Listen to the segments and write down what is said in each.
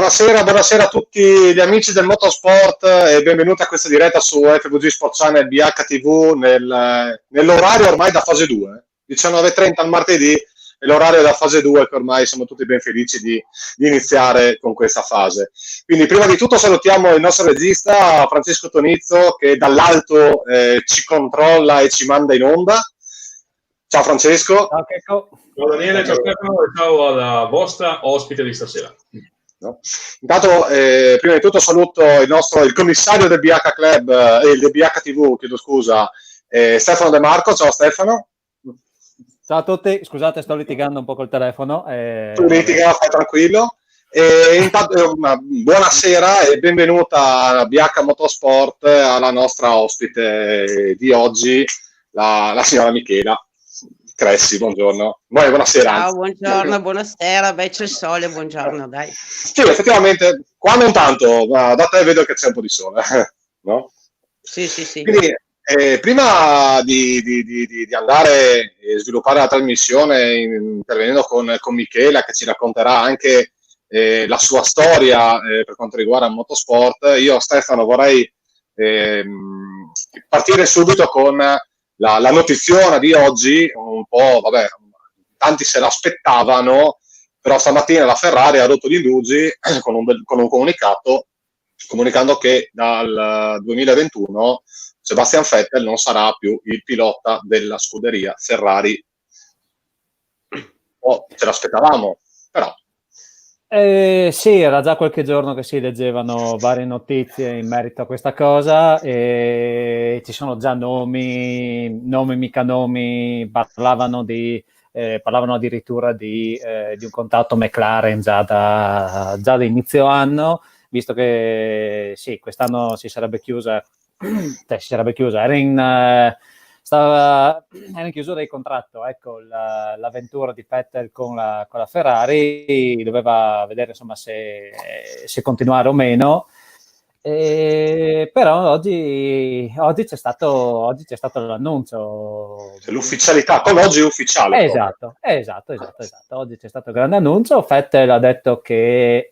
Buonasera a tutti gli amici del motorsport e benvenuti a questa diretta su FVG Sport Channel BHTV nell'orario ormai da fase 2, 19:30 al martedì, è l'orario da fase 2 che ormai siamo tutti ben felici di iniziare con questa fase. Quindi prima di tutto salutiamo il nostro regista Francesco Tonizzo che dall'alto ci controlla e ci manda in onda. Ciao Francesco. Ciao Checco. Ciao Daniele, ciao Stefano e ciao alla vostra ospite di stasera. No. Intanto, prima di tutto saluto il commissario del BH Club e del BHTV, chiedo scusa, Stefano De Marco. Ciao Stefano. Ciao a tutti, scusate, sto litigando un po' col telefono. Tu litiga, fai tranquillo. Intanto, buonasera e benvenuta a BH Motorsport, alla nostra ospite di oggi, la signora Michela Cressi. Buongiorno. Buonasera. Ciao, buongiorno, buonasera. Beh, c'è il sole, buongiorno, dai. Sì, effettivamente, qua non tanto, ma da te vedo che c'è un po' di sole, no? Sì. Quindi, prima di andare e sviluppare la trasmissione, intervenendo con Michela, che ci racconterà anche la sua storia per quanto riguarda il motorsport, io, Stefano, vorrei partire subito con la notiziona di oggi, un po', vabbè, tanti se l'aspettavano, però stamattina la Ferrari ha rotto gli indugi con un comunicato, comunicando che dal 2021 Sebastian Vettel non sarà più il pilota della scuderia Ferrari. Ce l'aspettavamo, però. Sì, era già qualche giorno che si leggevano varie notizie in merito a questa cosa e ci sono già nomi mica nomi, parlavano addirittura di un contatto McLaren già da inizio anno, visto che sì, quest'anno si sarebbe chiusa, era in chiusura di contratto, ecco, l'avventura di Vettel con la Ferrari, doveva vedere insomma se continuare o meno, però oggi c'è stato l'annuncio. L'ufficialità, con oggi è ufficiale. Esatto. Oggi c'è stato il grande annuncio. Vettel ha detto che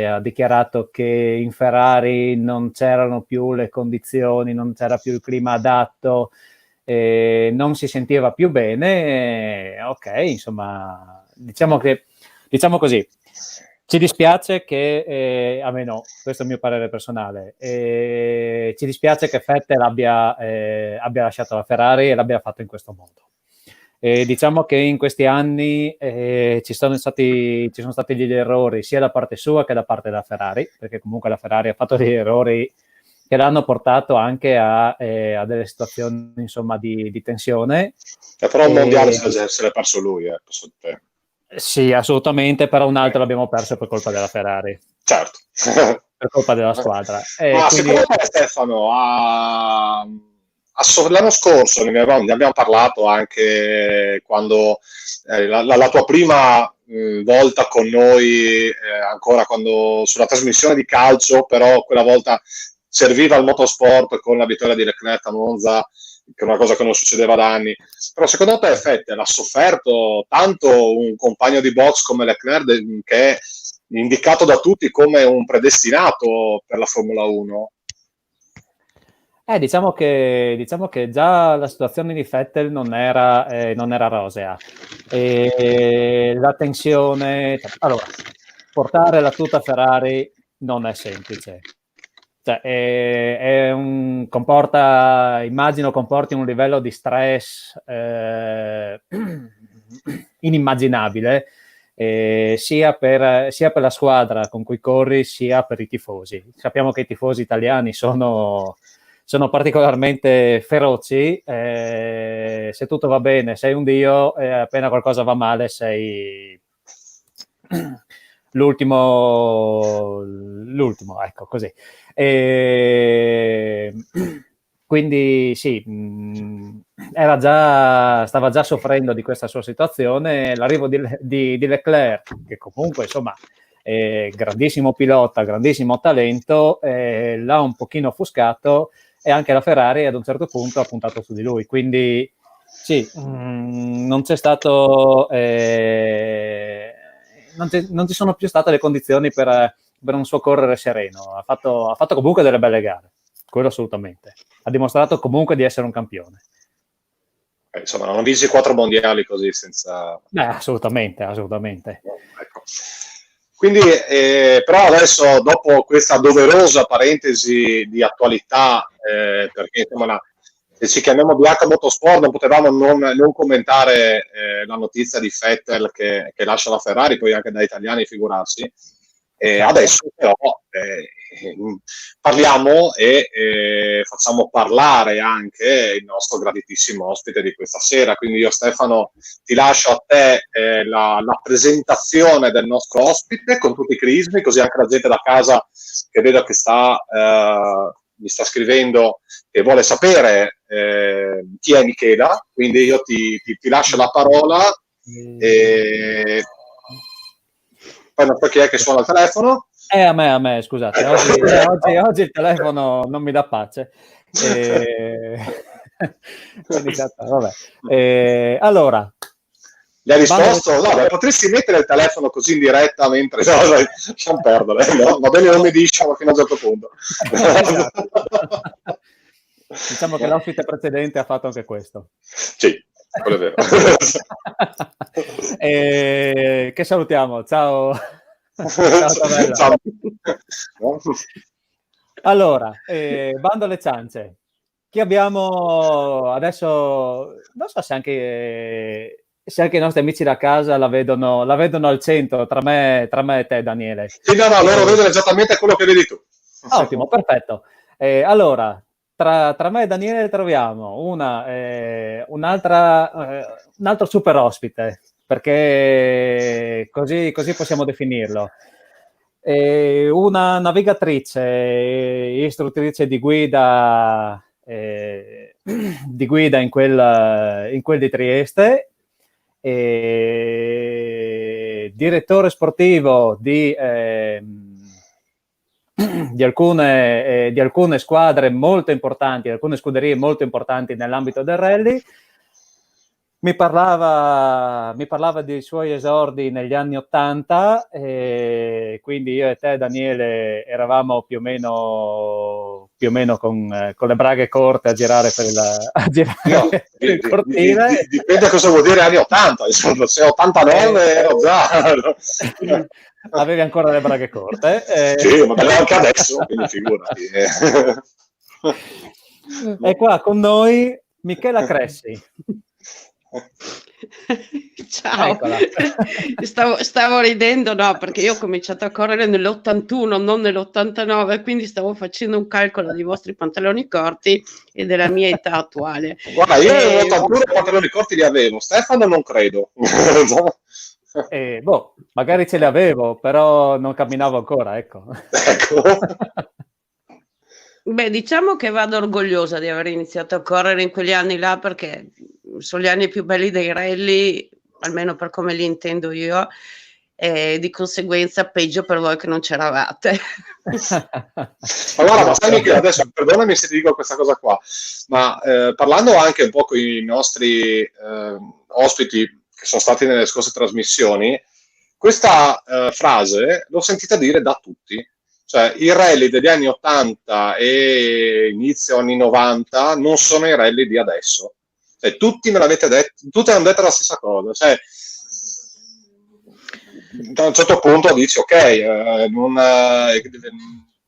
ha dichiarato che in Ferrari non c'erano più le condizioni, non c'era più il clima adatto, non si sentiva più bene. Ok, insomma, diciamo così. Ci dispiace che, almeno questo è il mio parere personale, ci dispiace che Vettel abbia lasciato la Ferrari e l'abbia fatto in questo modo. Diciamo che in questi anni ci sono stati degli errori sia da parte sua che da parte della Ferrari, perché comunque la Ferrari ha fatto degli errori che l'hanno portato anche a delle situazioni insomma di tensione. Però il mondiale se l'è perso lui, te. Sì, assolutamente, però un altro l'abbiamo perso per colpa della Ferrari. Certo. Per colpa della squadra. Ma quindi, secondo me, Stefano, l'anno scorso ne abbiamo parlato anche quando la tua prima volta con noi, ancora quando sulla trasmissione di calcio, però quella volta serviva il motorsport con la vittoria di Leclerc a Monza, che è una cosa che non succedeva da anni. Però secondo te Vettel ha sofferto tanto un compagno di box come Leclerc, che è indicato da tutti come un predestinato per la Formula 1? Diciamo che già la situazione di Vettel non era rosea. La tensione, allora, portare la tuta Ferrari non è semplice. Cioè, immagino comporti un livello di stress inimmaginabile, sia per la squadra con cui corri, sia per i tifosi. Sappiamo che i tifosi italiani sono particolarmente feroci, se tutto va bene sei un dio, appena qualcosa va male sei l'ultimo, ecco, così. Quindi sì, stava già soffrendo di questa sua situazione. L'arrivo di Leclerc, che comunque insomma è grandissimo pilota, grandissimo talento, l'ha un pochino offuscato, e anche la Ferrari ad un certo punto ha puntato su di lui, quindi sì, non c'è stato non ci sono più state le condizioni per per un suo correre sereno. Ha fatto comunque delle belle gare, quello assolutamente. Ha dimostrato comunque di essere un campione. Insomma, non vinci 4 mondiali così senza... Assolutamente. Ecco. Quindi, però adesso, dopo questa doverosa parentesi di attualità, perché insomma, se ci chiamiamo BH Motorsport non potevamo non commentare la notizia di Vettel che lascia la Ferrari, poi anche da italiani figurarsi. Adesso però parliamo e facciamo parlare anche il nostro graditissimo ospite di questa sera. Quindi io, Stefano, ti lascio a te la presentazione del nostro ospite con tutti i crismi, così anche la gente da casa che vedo che mi sta scrivendo e vuole sapere chi è Michela. Quindi io ti lascio la parola e poi non so chi è che suona il telefono. A me, scusate, oggi il telefono non mi dà pace. Vabbè. Allora, gli hai risposto? No, potresti mettere il telefono così in diretta mentre... No, lasciamo perdere, no? Va bene, non mi diciamo fino a un certo punto. Esatto. Diciamo che l'ospite precedente ha fatto anche questo. Sì, quello è vero. Che salutiamo, ciao. Ciao, ciao. Allora, bando alle ciance. Chi abbiamo adesso? Non so se anche i nostri amici da casa la vedono al centro tra me e te, Daniele. Sì, no, loro vedono esattamente quello che vedi tu. Ottimo, perfetto. Allora, tra me e Daniele troviamo un altro super ospite, perché così possiamo definirlo. Una navigatrice, istruttrice di guida in quel di Trieste, direttore sportivo di alcune squadre molto importanti, alcune scuderie molto importanti nell'ambito del rally. Mi parlava dei suoi esordi negli anni '80, quindi io e te, Daniele, eravamo più o meno con le braghe corte a girare per il cortile. Dipende cosa vuol dire anni '80, insomma, se 89 ero già... Avevi ancora le braghe corte. Sì, ma anche adesso, quindi figurati. E qua con noi Michela Cressi. Ciao. Stavo ridendo, no, perché io ho cominciato a correre nell'81, non nell'89, quindi stavo facendo un calcolo dei vostri pantaloni corti e della mia età attuale. Guarda, io nell'81 i pantaloni corti li avevo, Stefano non credo. Magari ce li avevo, però non camminavo ancora, ecco. Beh, diciamo che vado orgogliosa di aver iniziato a correre in quegli anni là, perché sono gli anni più belli dei rally, almeno per come li intendo io, e di conseguenza peggio per voi che non c'eravate. Allora, ma sai Michele, adesso perdonami se ti dico questa cosa qua, ma parlando anche un po' con i nostri ospiti che sono stati nelle scorse trasmissioni, questa frase l'ho sentita dire da tutti. Cioè, i rally degli anni 80 e inizio anni 90 non sono i rally di adesso. Cioè, tutti me l'avete detto, tutti hanno detto la stessa cosa. Cioè, da un certo punto dici, ok,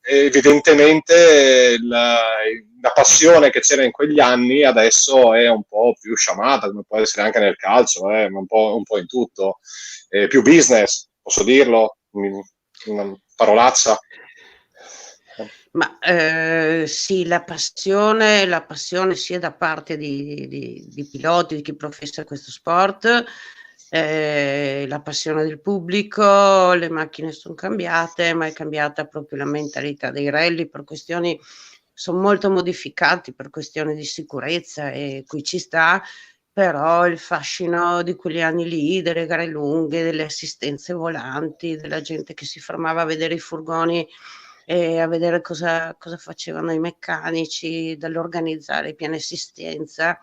evidentemente la passione che c'era in quegli anni adesso è un po' più sciamata, come può essere anche nel calcio, ma un po' in tutto. Più business, posso dirlo? Una parolaccia. Ma sì, la passione sia da parte di piloti, di chi professa questo sport, la passione del pubblico, le macchine sono cambiate, ma è cambiata proprio la mentalità dei rally per questioni, sono molto modificati per questioni di sicurezza e qui ci sta, però il fascino di quegli anni lì, delle gare lunghe, delle assistenze volanti, della gente che si fermava a vedere i furgoni e a vedere cosa facevano i meccanici, dall'organizzare i piani assistenza.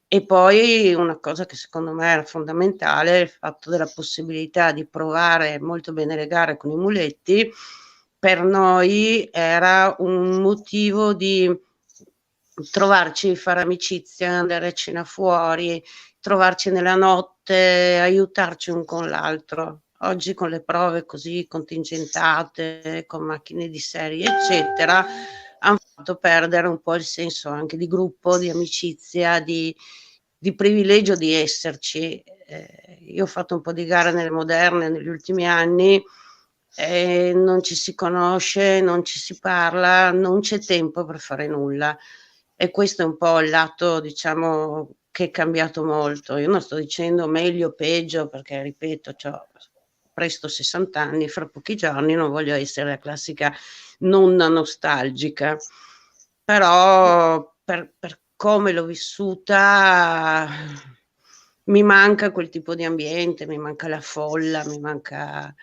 E poi una cosa che secondo me era fondamentale è il fatto della possibilità di provare molto bene le gare con i muletti per noi era un motivo di trovarci, fare amicizia, andare a cena fuori, trovarci nella notte, aiutarci un con l'altro. Oggi con le prove così contingentate, con macchine di serie, eccetera, hanno fatto perdere un po' il senso anche di gruppo, di amicizia, di privilegio di esserci. Io ho fatto un po' di gare nelle moderne negli ultimi anni, non ci si conosce, non ci si parla, non c'è tempo per fare nulla. E questo è un po' il lato, diciamo, che è cambiato molto. Io non sto dicendo meglio o peggio, perché ripeto, c'ho presto 60 anni, fra pochi giorni, non voglio essere la classica nonna nostalgica, però per come l'ho vissuta mi manca quel tipo di ambiente, mi manca la folla, mi mancano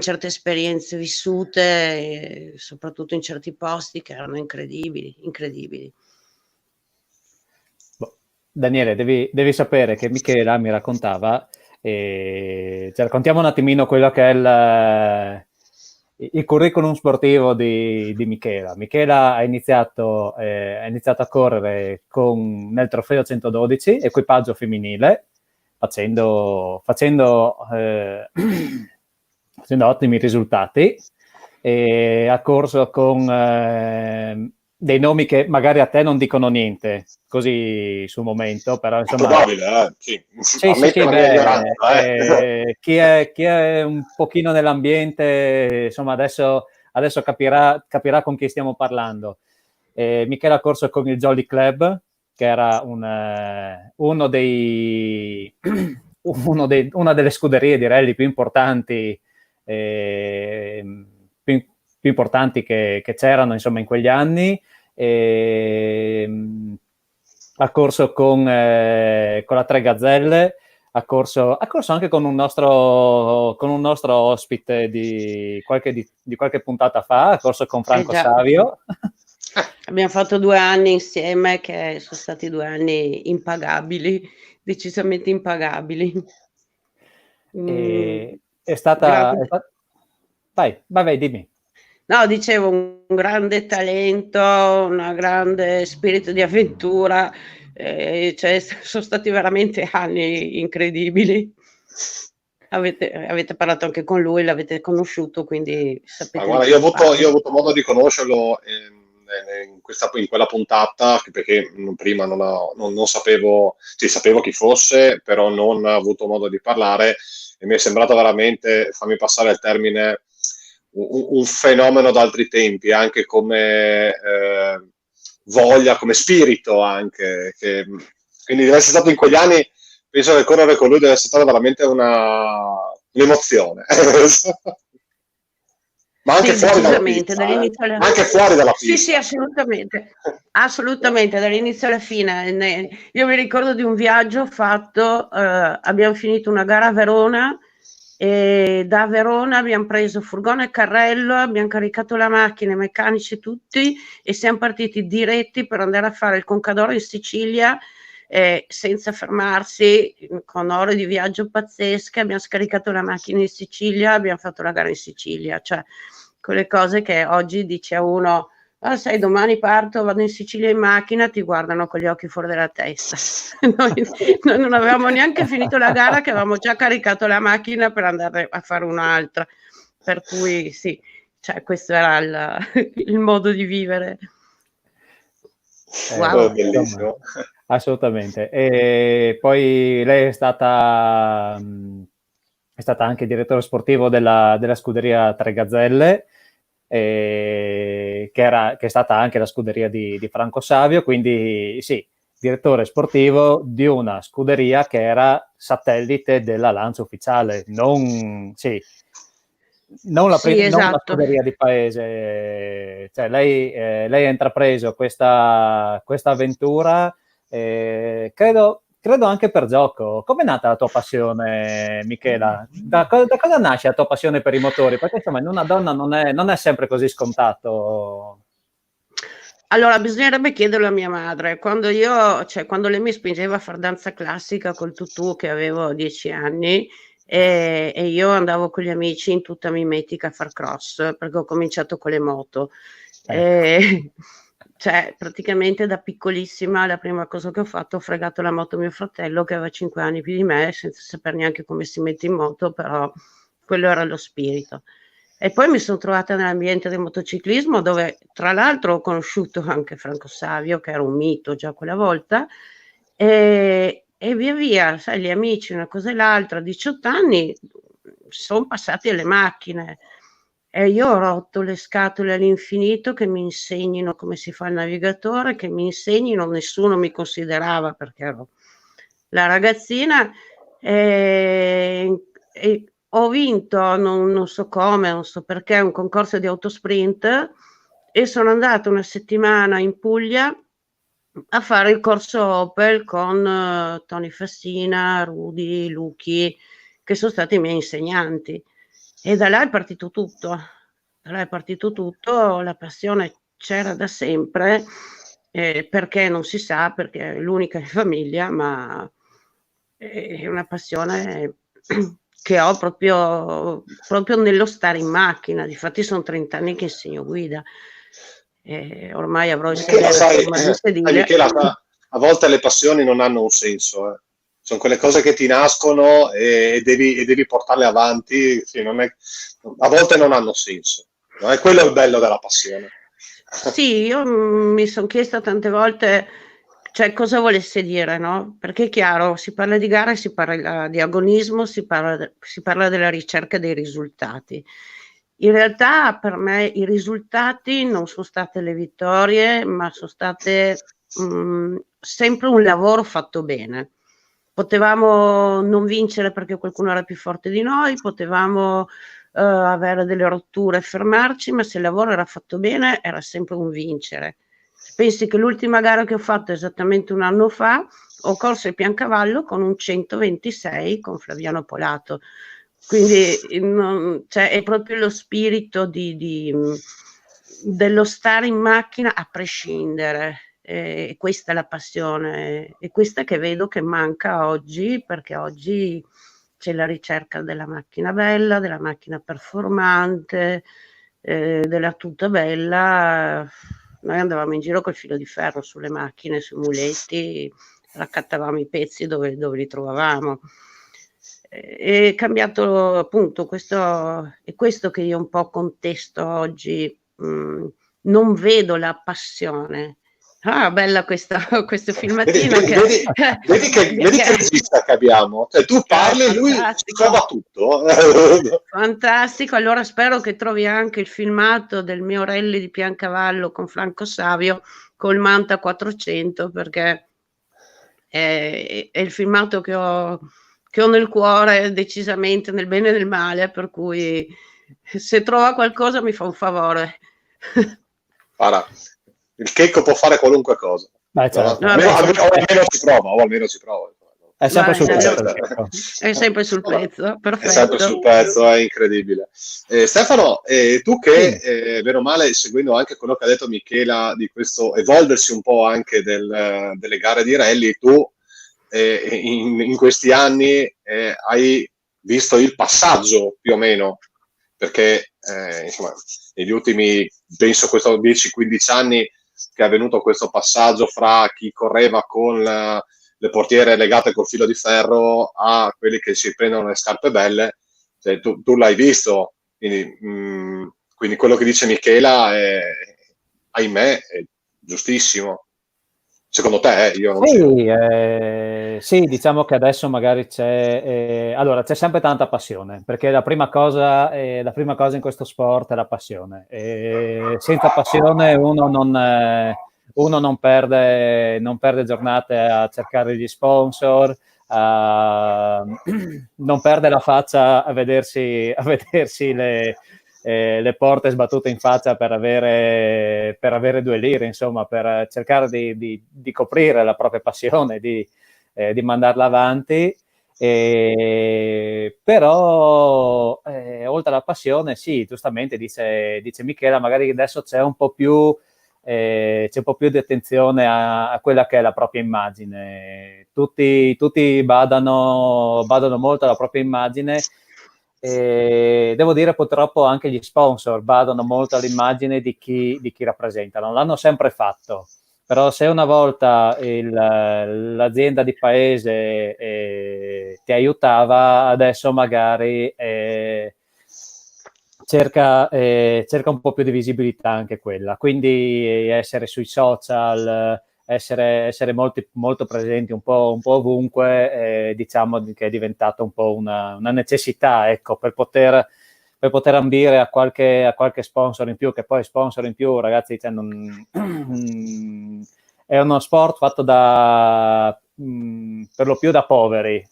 certe esperienze vissute, soprattutto in certi posti che erano incredibili. Daniele, devi sapere che Michela mi raccontava, raccontiamo un attimino quello che è il curriculum sportivo di Michela. Michela ha iniziato a correre nel trofeo 112, equipaggio femminile, facendo ottimi risultati. Ha corso con dei nomi che magari a te non dicono niente così sul momento, però insomma probabile, sì. Sì, chi è un pochino nell'ambiente, insomma adesso capirà con chi stiamo parlando. Michela ha corso con il Jolly Club, che era una delle scuderie di rally più importanti che c'erano, insomma, in quegli anni. Ha corso con la Tre Gazzelle, ha corso anche con un nostro ospite di qualche puntata fa, ha corso con Franco Savio. Abbiamo fatto 2 anni insieme, che sono stati 2 anni impagabili, decisamente impagabili. È stata... Vai, dimmi. No, dicevo, un grande talento, un grande spirito di avventura, sono stati veramente anni incredibili. Avete parlato anche con lui, l'avete conosciuto, quindi sapete. Guarda, io ho avuto modo di conoscerlo in quella puntata, perché prima non sapevo, sapevo chi fosse, però non ho avuto modo di parlare, e mi è sembrato veramente, fammi passare il termine, un fenomeno d'altri tempi, anche come voglia, come spirito anche. Quindi deve essere stato in quegli anni, penso che correre con lui deve essere stata veramente un'emozione. Ma anche fuori dalla pista, anche fuori dalla pista. Sì, assolutamente, dall'inizio alla fine. Io mi ricordo di un viaggio fatto, abbiamo finito una gara a Verona, e da Verona abbiamo preso furgone e carrello, abbiamo caricato la macchina, i meccanici tutti, e siamo partiti diretti per andare a fare il Concadoro in Sicilia, senza fermarsi, con ore di viaggio pazzesche. Abbiamo scaricato la macchina in Sicilia, abbiamo fatto la gara in Sicilia, cioè quelle cose che oggi dice a uno: sai, domani parto, vado in Sicilia in macchina, ti guardano con gli occhi fuori dalla testa. Noi non avevamo neanche finito la gara, che avevamo già caricato la macchina per andare a fare un'altra, per cui sì, cioè questo era il modo di vivere. Wow. Bellissimo. Assolutamente. E poi lei è stata anche direttore sportivo della scuderia Tre Gazzelle, che è stata anche la scuderia di Franco Savio, quindi sì, direttore sportivo di una scuderia che era satellite della Lancia Ufficiale, non la scuderia di paese. Cioè lei ha intrapreso questa avventura, credo anche per gioco. Com'è nata la tua passione, Michela? Da cosa nasce la tua passione per i motori? Perché insomma in una donna non è sempre così scontato. Allora, bisognerebbe chiederlo a mia madre. Quando lei mi spingeva a fare danza classica col tutù, che avevo 10 anni, e io andavo con gli amici in tutta mimetica a far cross, perché ho cominciato con le moto. Cioè, praticamente da piccolissima la prima cosa che ho fatto, ho fregato la moto a mio fratello che aveva 5 anni più di me, senza sapere neanche come si mette in moto, però quello era lo spirito. E poi mi sono trovata nell'ambiente del motociclismo, dove tra l'altro ho conosciuto anche Franco Savio, che era un mito già quella volta, e via via, sai, gli amici, una cosa e l'altra, a 18 anni sono passati alle macchine. E io ho rotto le scatole all'infinito che mi insegnino come si fa il navigatore, che mi insegnino, nessuno mi considerava perché ero la ragazzina, e ho vinto, non so come, non so perché, un concorso di autosprint e sono andata una settimana in Puglia a fare il corso Opel con Tony Fassina, Rudy, Luchi, che sono stati i miei insegnanti. E da là è partito tutto. Da là è partito tutto, la passione c'era da sempre, perché non si sa, perché è l'unica in famiglia, ma è una passione che ho proprio nello stare in macchina. Difatti sono 30 anni che insegno guida. Ormai avrò il Michela, sedere forma di sedile. Michela, a volte le passioni non hanno un senso, eh. Sono quelle cose che ti nascono e devi portarle avanti, sì, a volte non hanno senso, no? E quello è il bello della passione. Sì, io mi sono chiesta tante volte, cioè, cosa volesse dire, no? Perché è chiaro, si parla di gara, si parla di agonismo, si parla della ricerca dei risultati. In realtà per me i risultati non sono state le vittorie, ma sono state sempre un lavoro fatto bene. Potevamo non vincere perché qualcuno era più forte di noi, potevamo avere delle rotture e fermarci, ma se il lavoro era fatto bene era sempre un vincere. Se pensi che l'ultima gara che ho fatto esattamente un anno fa, ho corso il Piancavallo con un 126 con Flaviano Polato. Quindi cioè, è proprio lo spirito dello stare in macchina a prescindere. Questa è la passione, e questa che vedo che manca oggi, perché oggi c'è la ricerca della macchina bella, della macchina performante, della tuta bella. Noi andavamo in giro col filo di ferro sulle macchine, sui muletti, raccattavamo i pezzi dove li trovavamo. È cambiato appunto questo, è questo che io un po' contesto oggi. Non vedo la passione. Ah, bella questo filmatino. Vedi che regista che abbiamo. Cioè, tu parli e lui trova tutto. Fantastico. Allora spero che trovi anche il filmato del mio rally di Piancavallo con Franco Savio col Manta 400, perché è il filmato che ho nel cuore, decisamente nel bene e nel male, per cui se trova qualcosa mi fa un favore. Guarda, il Checco può fare qualunque cosa. Beh, certo. Almeno ci prova. È sempre sul pezzo. È sempre sul pezzo, perfetto. È sempre sul pezzo, è incredibile. Stefano, tu che, bene o male, seguendo anche quello che ha detto Michela di questo evolversi un po' anche delle gare di rally, tu in questi anni hai visto il passaggio più o meno, perché insomma, negli ultimi, penso, 10-15 anni che è avvenuto questo passaggio fra chi correva con le portiere legate col filo di ferro a quelli che si prendono le scarpe belle, cioè, tu l'hai visto, quindi quello che dice Michela è, ahimè, è giustissimo. Secondo te, io non so. Sì, diciamo che adesso magari c'è sempre tanta passione, perché la prima cosa in questo sport è la passione. Senza passione uno non perde giornate a cercare gli sponsor, non perde la faccia a vedersi le porte sbattute in faccia per avere 2 lire, insomma, per cercare di coprire la propria passione, di mandarla avanti. Però oltre alla passione, sì, giustamente dice Michela, magari adesso c'è un po' più c'è un po' più di attenzione a quella che è la propria immagine. Tutti badano molto alla propria immagine, e devo dire purtroppo anche gli sponsor badano molto all'immagine di chi rappresentano. L'hanno sempre fatto, però se una volta l'azienda di paese ti aiutava, adesso magari cerca un po' più di visibilità anche quella, quindi essere sui social, essere molto presenti un po' ovunque, diciamo che è diventata un po' una necessità, ecco, per poter ambire a qualche sponsor in più, che poi sponsor in più, ragazzi, cioè è uno sport fatto per lo più da poveri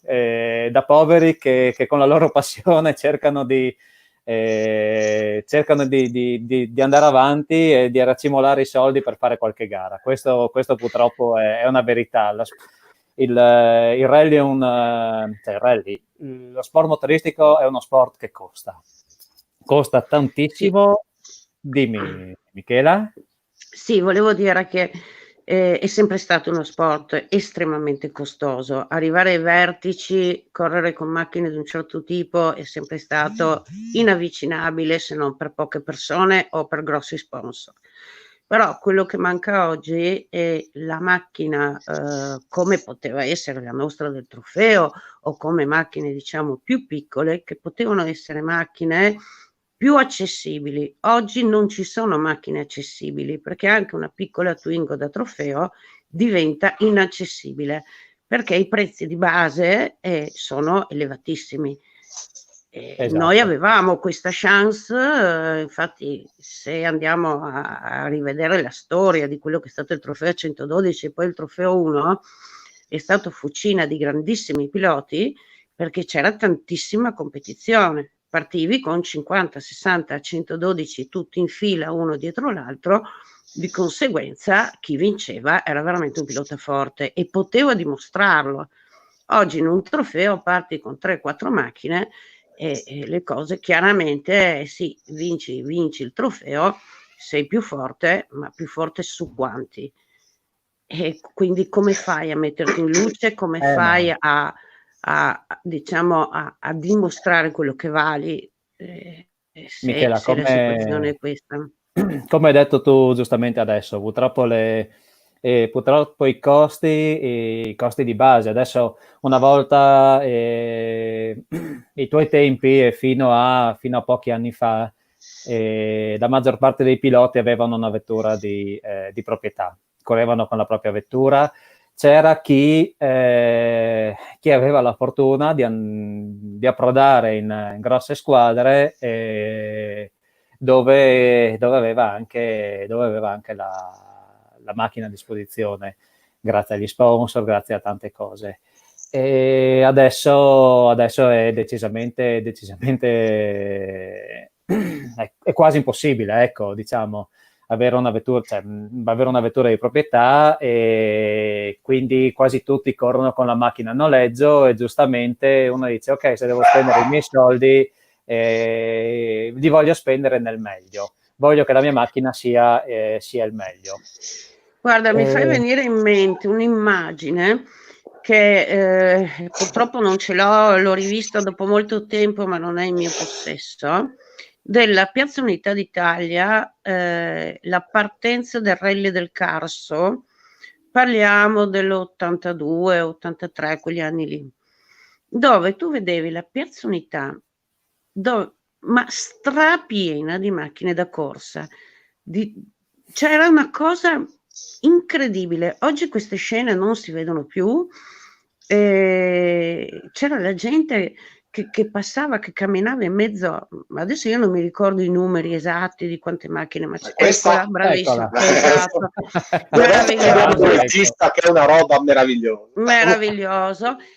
che con la loro passione cercano di andare avanti e di raccimolare i soldi per fare qualche gara. Questo purtroppo è una verità. Il rally è lo sport motoristico è uno sport che costa tantissimo. Dimmi, Michela. Sì, volevo dire che è sempre stato uno sport estremamente costoso. Arrivare ai vertici, correre con macchine di un certo tipo è sempre stato inavvicinabile, se non per poche persone o per grossi sponsor. Però quello che manca oggi è la macchina, come poteva essere la nostra del trofeo, o come macchine diciamo più piccole, che potevano essere macchine più accessibili. Oggi non ci sono macchine accessibili, perché anche una piccola Twingo da trofeo diventa inaccessibile, perché i prezzi di base sono elevatissimi. Esatto. Noi avevamo questa chance, infatti se andiamo a rivedere la storia di quello che è stato il trofeo 112 e poi il trofeo 1, è stato fucina di grandissimi piloti, perché c'era tantissima competizione. Partivi con 50, 60, 112 tutti in fila uno dietro l'altro, di conseguenza chi vinceva era veramente un pilota forte e poteva dimostrarlo. Oggi in un trofeo parti con 3-4 macchine e le cose chiaramente sì, vinci il trofeo, sei più forte, ma più forte su quanti? E quindi come fai a metterti in luce, come fai No. diciamo a dimostrare quello che vali, Michela, se la situazione è questa? Come hai detto tu giustamente adesso, purtroppo i costi di base. Adesso, una volta, i tuoi tempi e fino a pochi anni fa, la maggior parte dei piloti avevano una vettura di proprietà, correvano con la propria vettura. C'era chi aveva la fortuna di approdare in grosse squadre, dove aveva anche la macchina a disposizione, grazie agli sponsor, grazie a tante cose. E adesso è decisamente è quasi impossibile, ecco, diciamo, avere una vettura di proprietà, e quindi quasi tutti corrono con la macchina a noleggio, e giustamente uno dice: ok, se devo spendere i miei soldi, li voglio spendere nel meglio, voglio che la mia macchina sia il meglio. Guarda, mi fai venire in mente un'immagine che purtroppo non ce l'ho rivista dopo molto tempo, ma non è in mio possesso, della Piazza Unità d'Italia, la partenza del Rally del Carso, parliamo dell'82, 83, quegli anni lì, dove tu vedevi la Piazza Unità, ma strapiena di macchine da corsa, c'era una cosa incredibile. Oggi queste scene non si vedono più. C'era la gente che passava, che camminava in mezzo, adesso io non mi ricordo i numeri esatti di quante macchine, ma questa, bravissima, esatto. Meraviglioso. Un regista che è una roba meraviglioso.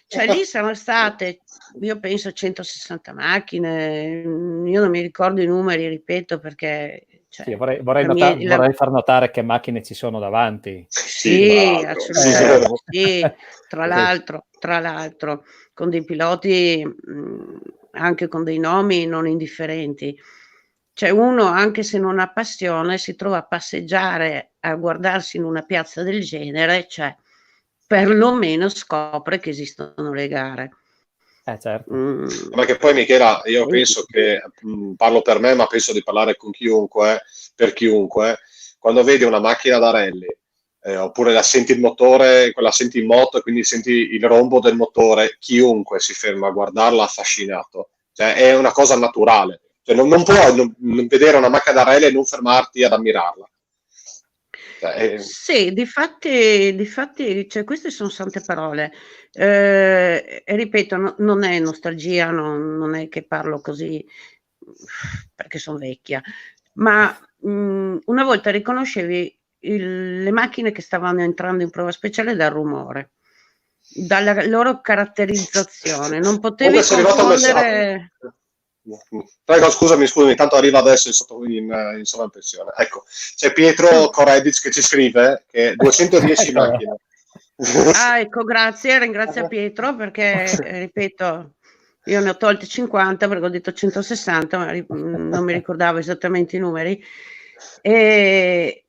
Cioè lì sono state, io penso, 160 macchine, io non mi ricordo i numeri, ripeto, perché sì, vorrei far notare che macchine ci sono davanti. Sì, assolutamente sì. Tra l'altro, con dei piloti anche con dei nomi non indifferenti. Cioè uno, anche se non ha passione, si trova a passeggiare, a guardarsi in una piazza del genere, cioè perlomeno scopre che esistono le gare. Certo. Ma che poi, Michela, io penso che, parlo per me, ma penso di parlare con chiunque, per chiunque, quando vedi una macchina da rally, oppure la senti il motore, la senti in moto e quindi senti il rombo del motore, chiunque si ferma a guardarla affascinato. Cioè, è una cosa naturale. Cioè, non puoi non vedere una macchina da rally e non fermarti ad ammirarla. Sì, difatti, cioè, queste sono sante parole. E ripeto, non è nostalgia, non è che parlo così perché sono vecchia, ma una volta riconoscevi le macchine che stavano entrando in prova speciale dal rumore, dalla loro caratterizzazione, non potevi confondere. Prego, scusami, tanto arriva adesso in sovraimpressione. Ecco, c'è Pietro Coredic che ci scrive che 210 macchine. Ecco, grazie, ringrazio Pietro perché, ripeto, io ne ho tolte 50 perché ho detto 160, ma non mi ricordavo esattamente i numeri. E,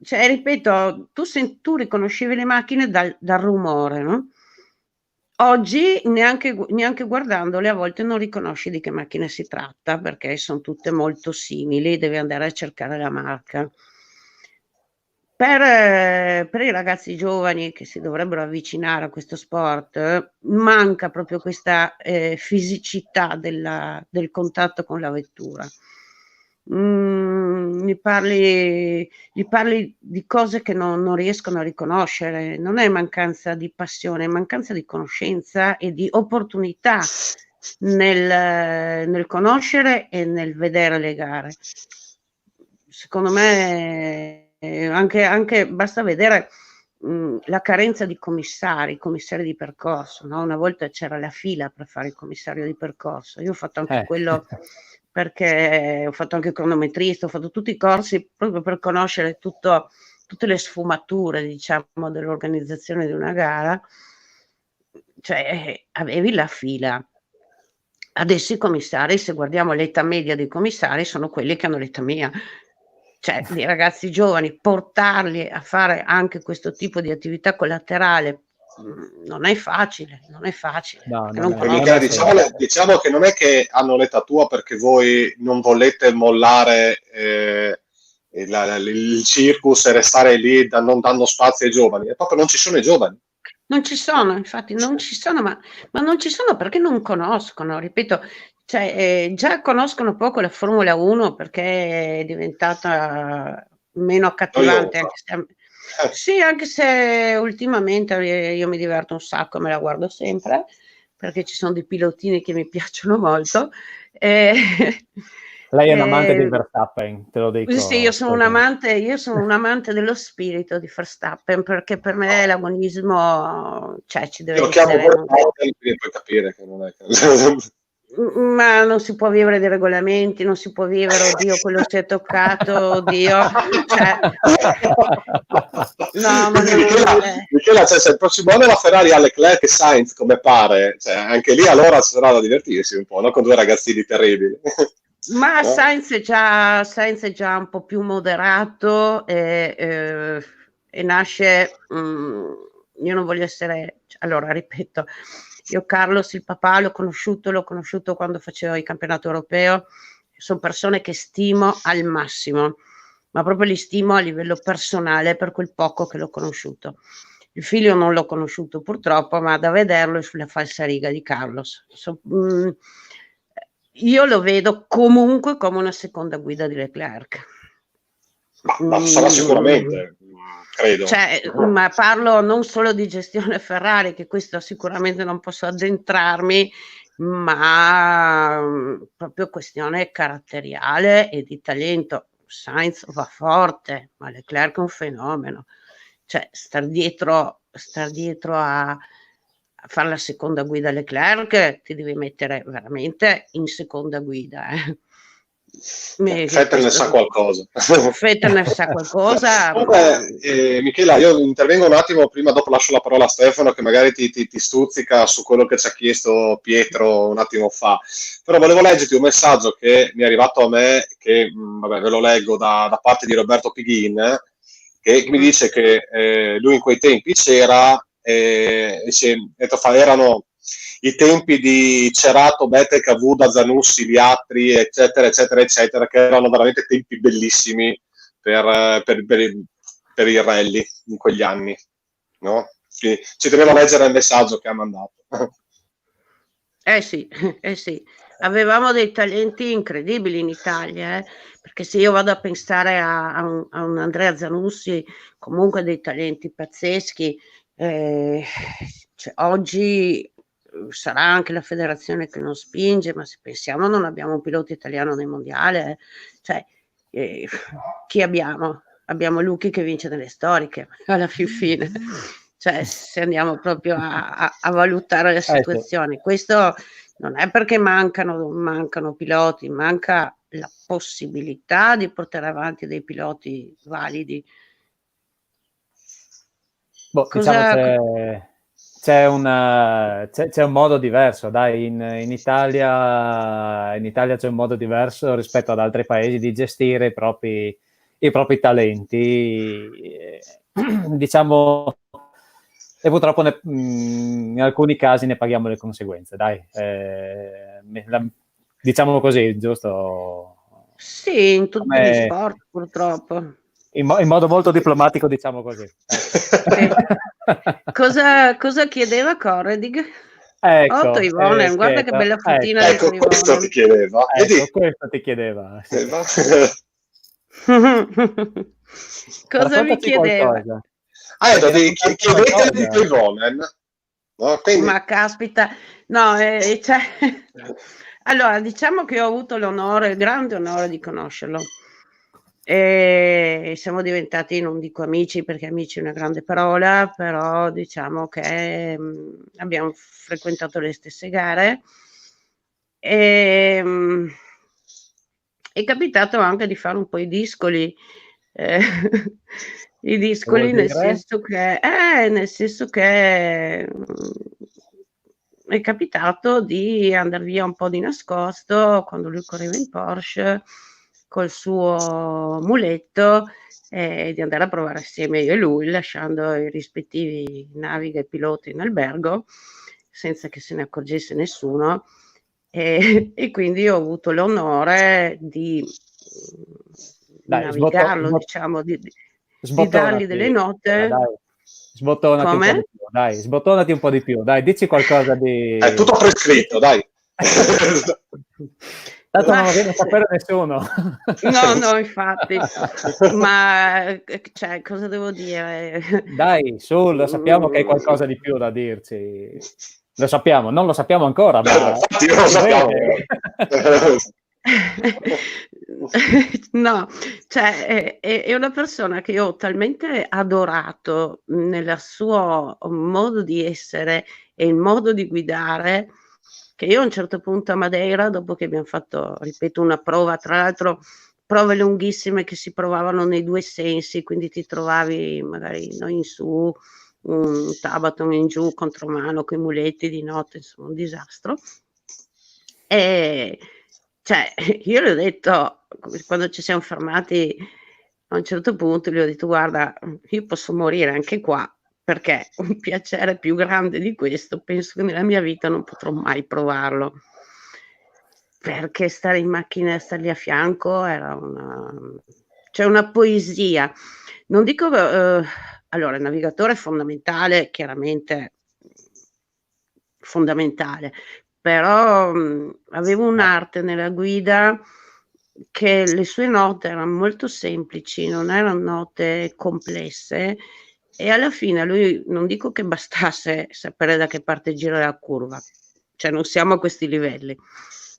cioè, ripeto, tu riconoscevi le macchine dal rumore, no? Oggi neanche guardandole a volte non riconosci di che macchina si tratta perché sono tutte molto simili, devi andare a cercare la marca. Per i ragazzi giovani che si dovrebbero avvicinare a questo sport, manca proprio questa fisicità del contatto con la vettura. Gli parli di cose che non riescono a riconoscere, non è mancanza di passione, è mancanza di conoscenza e di opportunità nel conoscere e nel vedere le gare. Secondo me anche basta vedere la carenza di commissari di percorso, no? Una volta c'era la fila per fare il commissario di percorso, io ho fatto anche quello perché ho fatto anche cronometrista, ho fatto tutti i corsi proprio per conoscere tutte le sfumature, diciamo, dell'organizzazione di una gara, cioè avevi la fila. Adesso i commissari, se guardiamo l'età media dei commissari, sono quelli che hanno l'età mia. Cioè, dei ragazzi giovani, portarli a fare anche questo tipo di attività collaterale non è facile. No, diciamo che non è che hanno l'età tua perché voi non volete mollare il circus e restare lì non dando spazio ai giovani, è proprio non ci sono i giovani. Non ci sono, infatti non ci sono, ma non ci sono perché non conoscono, ripeto, cioè, già conoscono poco la Formula 1 perché è diventata meno accattivante, anche se ultimamente io mi diverto un sacco, me la guardo sempre, perché ci sono dei pilotini che mi piacciono molto. Lei è un amante di Verstappen, te lo dico. Sì, io sono un amante dello spirito di Verstappen, perché per me l'agonismo, cioè, ci deve essere. Puoi capire che non è ma non si può vivere dei regolamenti, non si può vivere, oddio, quello si è toccato, oddio. Cioè, no, ma Michela, cioè, se il prossimo anno la Ferrari ha Leclerc e Sainz come pare, cioè, anche lì allora sarà da divertirsi un po', no? Con due ragazzini terribili. Ma Sainz è già un po' più moderato e nasce, io non voglio essere, allora ripeto, io Carlos, il papà, l'ho conosciuto quando facevo il campionato europeo, sono persone che stimo al massimo, ma proprio li stimo a livello personale per quel poco che l'ho conosciuto. Il figlio non l'ho conosciuto purtroppo, ma da vederlo è sulla falsariga di Carlos. Io lo vedo comunque come una seconda guida di Leclerc. Ma sarà sicuramente, credo. Cioè, ma parlo non solo di gestione Ferrari, che questo sicuramente non posso addentrarmi, ma proprio questione caratteriale e di talento. Sainz va forte, ma Leclerc è un fenomeno. Cioè, star dietro a fare la seconda guida Leclerc, ti devi mettere veramente in seconda guida. Vettel ne sa qualcosa. Vettel ne sa qualcosa. Comunque, Michela, io intervengo un attimo prima, dopo lascio la parola a Stefano che magari ti stuzzica su quello che ci ha chiesto Pietro un attimo fa. Però volevo leggerti un messaggio che mi è arrivato a me, che vabbè, ve lo leggo da parte di Roberto Pighin, che mi dice che lui in quei tempi c'era, erano i tempi di Cerato, Vettel, Cavuda, Zanussi, Liatri, eccetera, eccetera, eccetera, che erano veramente tempi bellissimi per il rally in quegli anni, no? Quindi ci tenevo a leggere il messaggio che ha mandato. Sì, avevamo dei talenti incredibili in Italia, perché se io vado a pensare a un Andrea Zanussi, comunque dei talenti pazzeschi, cioè, oggi sarà anche la federazione che non spinge, ma se pensiamo non abbiamo un pilota italiano nel mondiale, cioè, chi abbiamo? Abbiamo Luchi che vince nelle storiche alla fine. Cioè, se andiamo proprio a valutare le situazioni, questo non è perché mancano piloti, manca la possibilità di portare avanti dei piloti validi. Diciamo c'è un modo diverso, dai, in Italia c'è un modo diverso rispetto ad altri paesi di gestire i propri talenti, diciamo, e purtroppo in alcuni casi ne paghiamo le conseguenze, dai, diciamo così, giusto? Sì, in tutti gli sport purtroppo. In modo molto diplomatico, diciamo così. Sì. Cosa chiedeva Corredig? Ecco, Ivone, guarda che bella fotina. Ecco, questo ti chiedeva. Questo ti chiedeva. Sì. Cosa mi chiedeva? Chiedetele di Toivonen. No, quindi... Ma caspita, no, allora diciamo che ho avuto il grande onore di conoscerlo. E siamo diventati, non dico amici perché amici è una grande parola, però diciamo che abbiamo frequentato le stesse gare e è capitato anche di fare un po' i discoli, i discoli nel senso che è capitato di andare via un po' di nascosto quando lui correva in Porsche col suo muletto, di andare a provare assieme io e lui, lasciando i rispettivi naviga e piloti in albergo senza che se ne accorgesse nessuno, e quindi ho avuto l'onore di navigarlo, diciamo, di dargli delle note. Sbottonati un po' di più, dai, sbottonati un po' di più, dai, dici qualcosa di... È tutto prescritto, dai. Tanto non lo viene a sapere nessuno. No, infatti. Ma cioè, cosa devo dire? Dai, su, lo sappiamo che hai qualcosa di più da dirci. Lo sappiamo, non lo sappiamo ancora, ma... Infatti non lo sappiamo. No, cioè è una persona che io ho talmente adorato nel suo modo di essere e il modo di guidare, che io a un certo punto a Madeira, dopo che abbiamo fatto, ripeto, una prova, tra l'altro prove lunghissime che si provavano nei due sensi, quindi ti trovavi magari noi in su, un Tabaton in giù, contromano, con i muletti di notte, insomma un disastro. E cioè, io le ho detto, quando ci siamo fermati, a un certo punto gli ho detto, guarda, io posso morire anche qua, perché un piacere più grande di questo penso che nella mia vita non potrò mai provarlo, perché stare in macchina e stargli a fianco era una poesia. Non dico allora il navigatore è fondamentale, chiaramente fondamentale, però avevo un'arte nella guida che le sue note erano molto semplici, non erano note complesse, e alla fine lui, non dico che bastasse sapere da che parte gira la curva, cioè non siamo a questi livelli,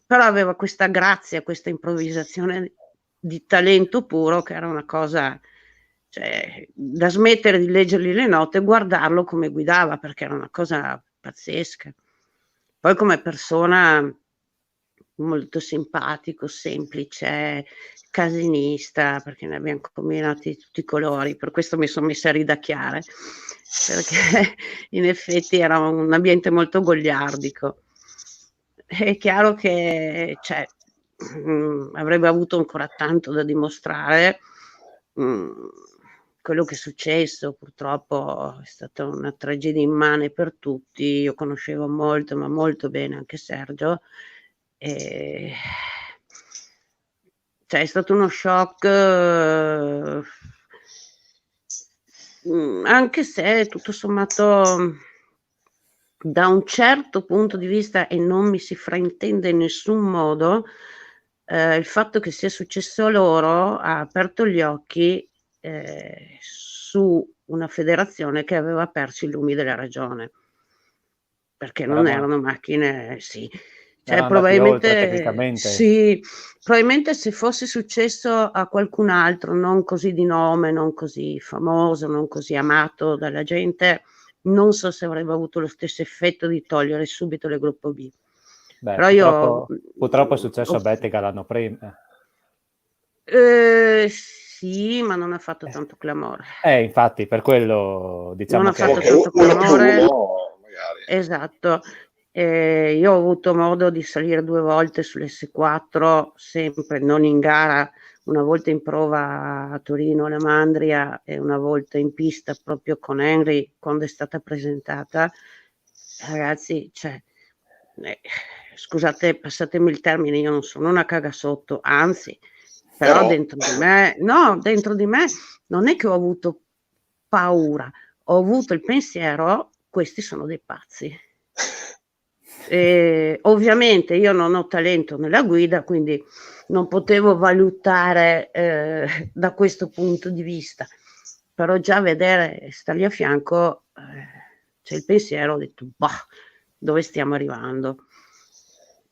però aveva questa grazia, questa improvvisazione di talento puro che era una cosa, cioè, da smettere di leggergli le note e guardarlo come guidava, perché era una cosa pazzesca. Poi come persona molto simpatico, semplice, casinista, perché ne abbiamo combinati di tutti i colori, per questo mi sono messa a ridacchiare, perché in effetti era un ambiente molto goliardico. È chiaro che avrebbe avuto ancora tanto da dimostrare. Quello che è successo purtroppo è stata una tragedia immane per tutti. Io conoscevo molto, ma molto bene anche Sergio. Cioè, è stato uno shock, anche se tutto sommato, da un certo punto di vista, e non mi si fraintende in nessun modo, il fatto che sia successo a loro ha aperto gli occhi su una federazione che aveva perso i lumi della ragione, perché non erano macchine, sì. Cioè, probabilmente se fosse successo a qualcun altro, non così di nome, non così famoso, non così amato dalla gente, non so se avrebbe avuto lo stesso effetto di togliere subito le gruppo B. Beh, però purtroppo è successo a Bettega l'anno prima. Sì, ma non ha fatto tanto clamore. Infatti, per quello diciamo non ha fatto tanto clamore. Magari. Esatto. Io ho avuto modo di salire 2 volte sull'S4, sempre non in gara, una volta in prova a Torino alla Mandria e una volta in pista proprio con Henry quando è stata presentata. Ragazzi, scusate, passatemi il termine, io non sono una cagasotto, anzi, però dentro di me non è che ho avuto paura, ho avuto il pensiero, questi sono dei pazzi. Ovviamente io non ho talento nella guida, quindi non potevo valutare da questo punto di vista, però già vedere stargli a fianco c'è il pensiero, ho detto dove stiamo arrivando.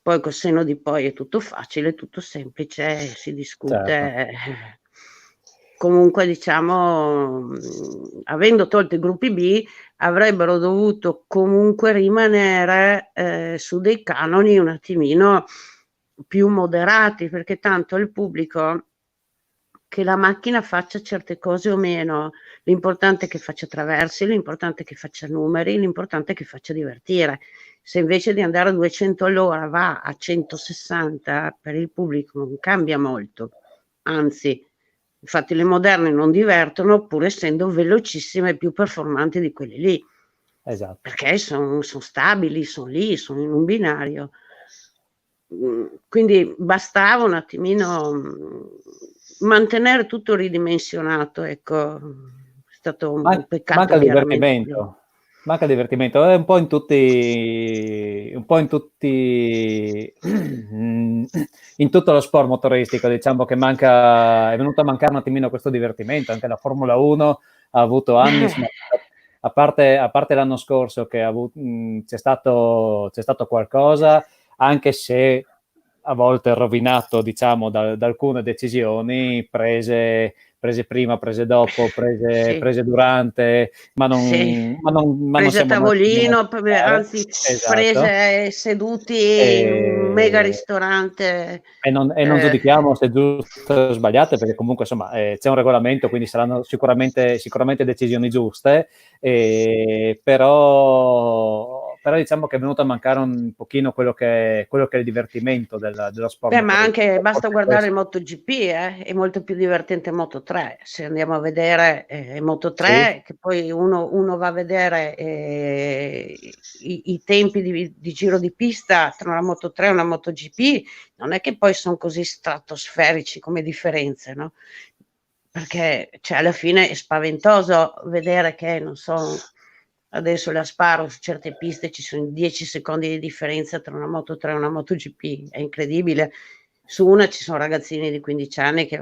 Poi col senno di poi è tutto facile, tutto semplice, si discute. Certo. Comunque diciamo, avendo tolto i gruppi B, avrebbero dovuto comunque rimanere su dei canoni un attimino più moderati, perché tanto il pubblico, che la macchina faccia certe cose o meno, l'importante è che faccia traversi, l'importante è che faccia numeri, l'importante è che faccia divertire. Se invece di andare a 200 all'ora va a 160, per il pubblico non cambia molto, anzi, infatti le moderne non divertono pur essendo velocissime e più performanti di quelle lì. Esatto. Perché sono stabili, sono lì, sono in un binario. Quindi bastava un attimino mantenere tutto ridimensionato, ecco, è stato un peccato. Manca il divertimento. Manca il divertimento, è un po' in tutti in tutto lo sport motoristico, diciamo che è venuto a mancare un attimino questo divertimento. Anche la Formula 1 ha avuto anni, a parte l'anno scorso che c'è stato qualcosa, anche se a volte rovinato, diciamo, da alcune decisioni prese prima, prese dopo, prese durante, ma non prese a tavolino, anzi esatto. Prese seduti in un mega ristorante. E non giudichiamo se è giusto o sbagliate, perché comunque insomma c'è un regolamento, quindi saranno sicuramente decisioni giuste, però diciamo che è venuto a mancare un pochino quello che è il divertimento dello sport. Ma anche basta guardare il MotoGP, è molto più divertente Moto3. Se andiamo a vedere Moto3, sì, che poi uno va a vedere i tempi di giro di pista tra una Moto3 e una MotoGP, non è che poi sono così stratosferici come differenze, no? Perché alla fine è spaventoso vedere che, non so, adesso la sparo, su certe piste ci sono 10 secondi di differenza tra una Moto3 e una MotoGP, è incredibile. Su una ci sono ragazzini di 15 anni che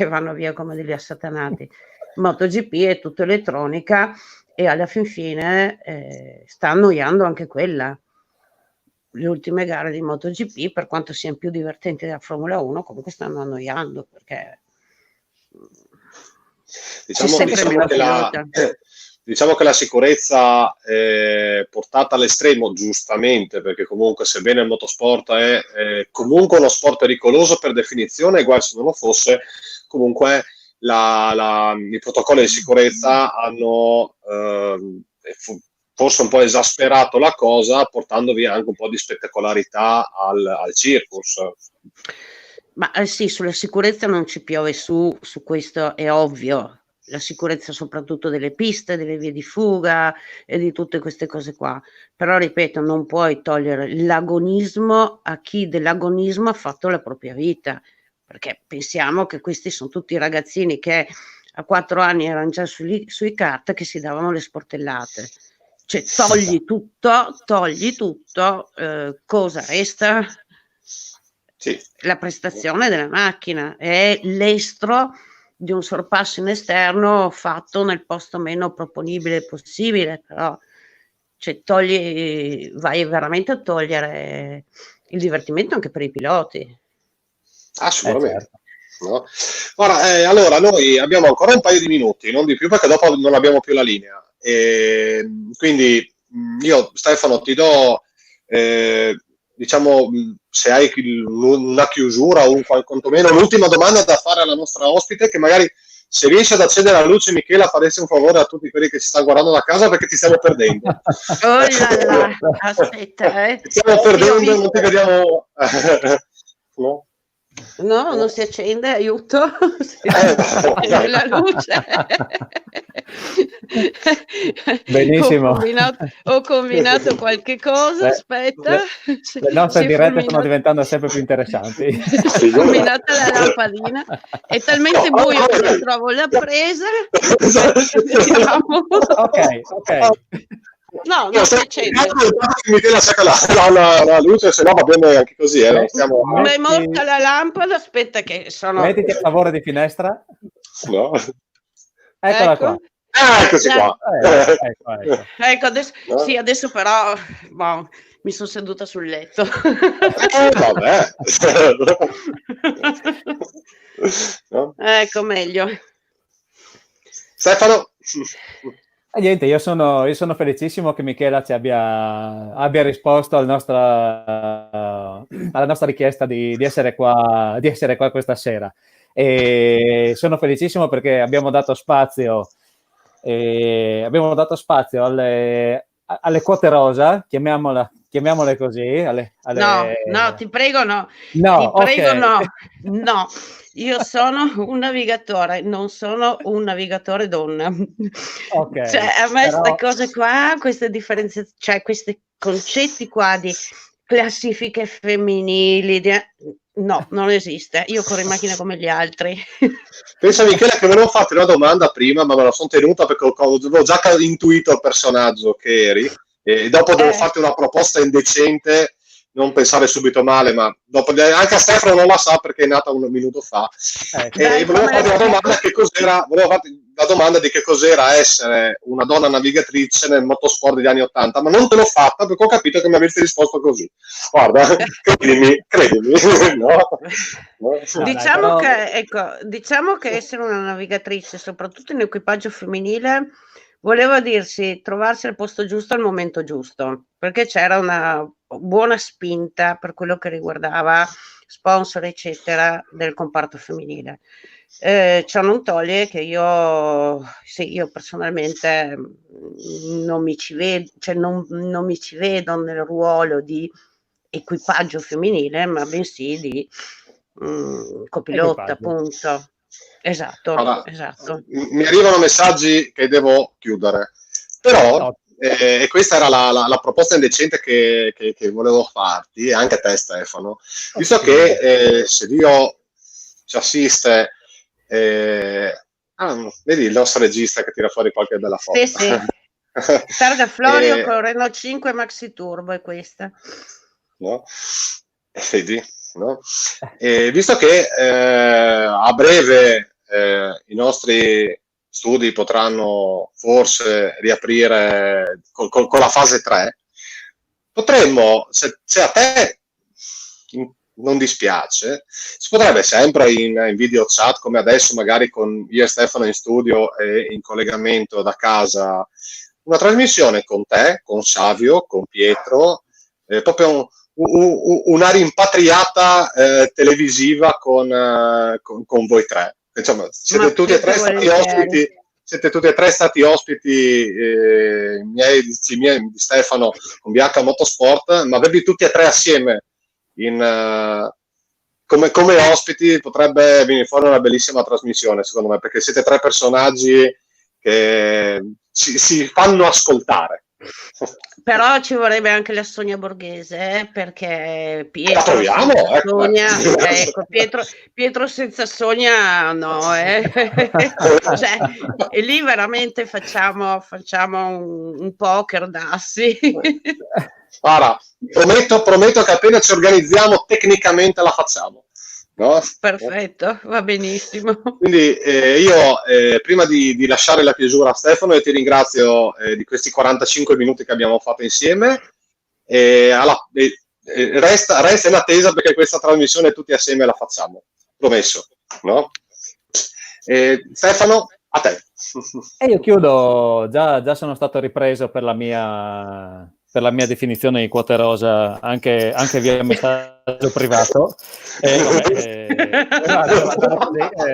vanno via come degli assatanati. MotoGP è tutta elettronica e alla fin fine sta annoiando anche quella. Le ultime gare di MotoGP, per quanto siano più divertenti della Formula 1, comunque stanno annoiando, perché diciamo diciamo che la sicurezza portata all'estremo, giustamente, perché comunque sebbene il motorsport è comunque uno sport pericoloso per definizione, guai se non lo fosse, comunque i protocolli di sicurezza hanno forse un po' esasperato la cosa, portando via anche un po' di spettacolarità al circus. Ma sì, sulla sicurezza non ci piove su questo è ovvio. La sicurezza soprattutto delle piste, delle vie di fuga e di tutte queste cose qua. Però ripeto, non puoi togliere l'agonismo a chi dell'agonismo ha fatto la propria vita, perché pensiamo che questi sono tutti ragazzini che a 4 anni erano già sui kart che si davano le sportellate. Cioè togli tutto, cosa resta? Sì. La prestazione della macchina è l'estro di un sorpasso in esterno fatto nel posto meno proponibile possibile, però cioè, vai veramente a togliere il divertimento anche per i piloti. Sicuramente. No? Guarda, allora noi abbiamo ancora un paio di minuti, non di più, perché dopo non abbiamo più la linea. Quindi io, Stefano, ti do diciamo, se hai una chiusura o quantomeno l'ultima domanda da fare alla nostra ospite, che magari se riesci ad accendere la luce, Michela, faresti un favore a tutti quelli che ci stanno guardando da casa, perché ti stiamo perdendo. Oh là là, aspetta, ti stiamo perdendo, non ti vediamo. No? No, non si accende, aiuto, si accende la luce. Benissimo. Ho combinato qualche cosa, aspetta. Le nostre dirette stanno diventando sempre più interessanti. Si è combinata la lampadina, è talmente buio che non trovo la presa. Ok. No, non si accende. Michela sacca la luce, se no va bene anche così. Ma è morta la lampada, aspetta che sono... Mettiti a favore di finestra. No. Eccola qua. Eccoci qua. Ecco, adesso, sì, adesso però mi sono seduta sul letto. Vabbè. No? Ecco, meglio. Stefano? Niente, io sono felicissimo che Michela ci abbia risposto alla nostra richiesta di essere qua questa sera. E sono felicissimo perché abbiamo dato spazio alle quote rosa, chiamiamole così. No, ti prego no. No. Io sono un navigatore, non sono un navigatore donna. Okay, cioè, a me queste cose qua, queste differenze, cioè questi concetti qua di classifiche femminili, no, non esiste. Io corro in macchina come gli altri. Pensa, Michela, che volevo farti una domanda prima, ma me la sono tenuta perché avevo già intuito il personaggio che eri, e dopo devo farti una proposta indecente. Non pensare subito male, ma dopo, anche a Stefano non la sa perché è nata un minuto fa. E volevo farti una domanda di che cos'era essere una donna navigatrice nel motorsport degli anni '80, ma non te l'ho fatta perché ho capito che mi avresti risposto così. Guarda, credimi. No? Diciamo che essere una navigatrice, soprattutto in equipaggio femminile, voleva dirsi trovarsi al posto giusto al momento giusto, perché c'era una buona spinta per quello che riguardava sponsor eccetera del comparto femminile. Ciò non toglie che io personalmente non mi ci vedo, cioè non mi ci vedo nel ruolo di equipaggio femminile, ma bensì di copilotta, appunto. Esatto, allora, esatto. Mi arrivano messaggi che devo chiudere, però e questa era la proposta indecente che volevo farti, e anche a te, Stefano, visto che se Dio ci assiste, vedi il nostro regista che tira fuori qualche bella foto. Sì. Targa Florio con Renault 5 Maxi Turbo è questa. No? Vedi? No? Visto che a breve i nostri studi potranno forse riaprire con la fase 3, potremmo, se a te non dispiace, si potrebbe sempre in video chat come adesso, magari con io e Stefano in studio e in collegamento da casa, una trasmissione con te, con Savio, con Pietro, proprio una rimpatriata televisiva con voi tre. Insomma, siete tutti e tre stati ospiti miei di Stefano con BH Motorsport, ma avervi tutti e tre assieme come ospiti potrebbe venire fuori una bellissima trasmissione, secondo me, perché siete tre personaggi che si fanno ascoltare. Però ci vorrebbe anche la Sonia Borghese, perché Pietro troviamo, senza Sonia, ecco, Pietro senza Sonia no, cioè, e lì veramente facciamo un poker d'assi. Guarda, prometto che appena ci organizziamo tecnicamente la facciamo. No? Perfetto, va benissimo. Quindi io prima di lasciare la chiusura a Stefano, io ti ringrazio di questi 45 minuti che abbiamo fatto insieme. Resta in attesa, perché questa trasmissione tutti assieme la facciamo, promesso, no? Stefano, a te. E io chiudo, già sono stato ripreso per la mia definizione di quote rosa anche via messaggio privato.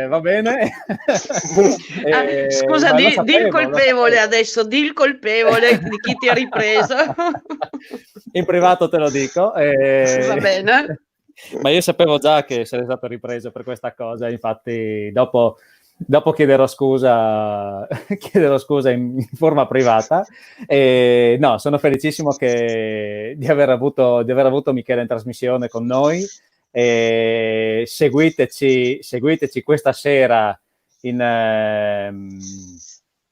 Va bene. Scusa, di il colpevole adesso, di il colpevole di chi ti ha ripreso. In privato te lo dico. Va bene. Ma io sapevo già che sarei stato ripreso per questa cosa, infatti dopo chiederò scusa in forma privata. No, sono felicissimo di aver avuto Michele in trasmissione con noi. Seguiteci questa sera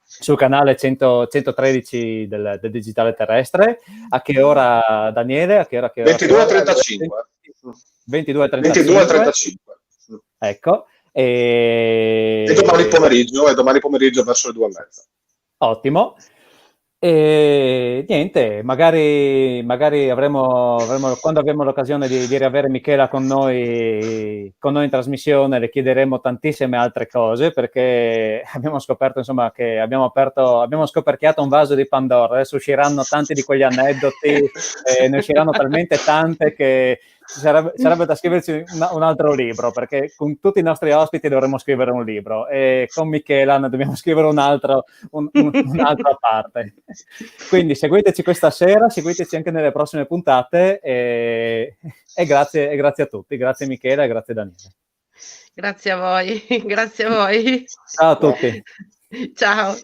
sul canale 113 del Digitale Terrestre. A che ora, Daniele? A che ora? 22:35. 22:35. Ecco. E domani pomeriggio verso le 2:30. Ottimo. E niente, magari avremo quando avremo l'occasione di riavere Michela con noi in trasmissione, le chiederemo tantissime altre cose, perché abbiamo scoperto, insomma, che abbiamo scoperchiato un vaso di Pandora. Adesso usciranno tanti di quegli aneddoti, ne usciranno talmente tante che sarebbe da scriverci un altro libro, perché con tutti i nostri ospiti dovremmo scrivere un libro, e con Michela ne dobbiamo scrivere un'altra parte. Quindi seguiteci questa sera, seguiteci anche nelle prossime puntate, e grazie a tutti, grazie Michela e grazie Daniele. Grazie a voi. Ciao a tutti. Ciao.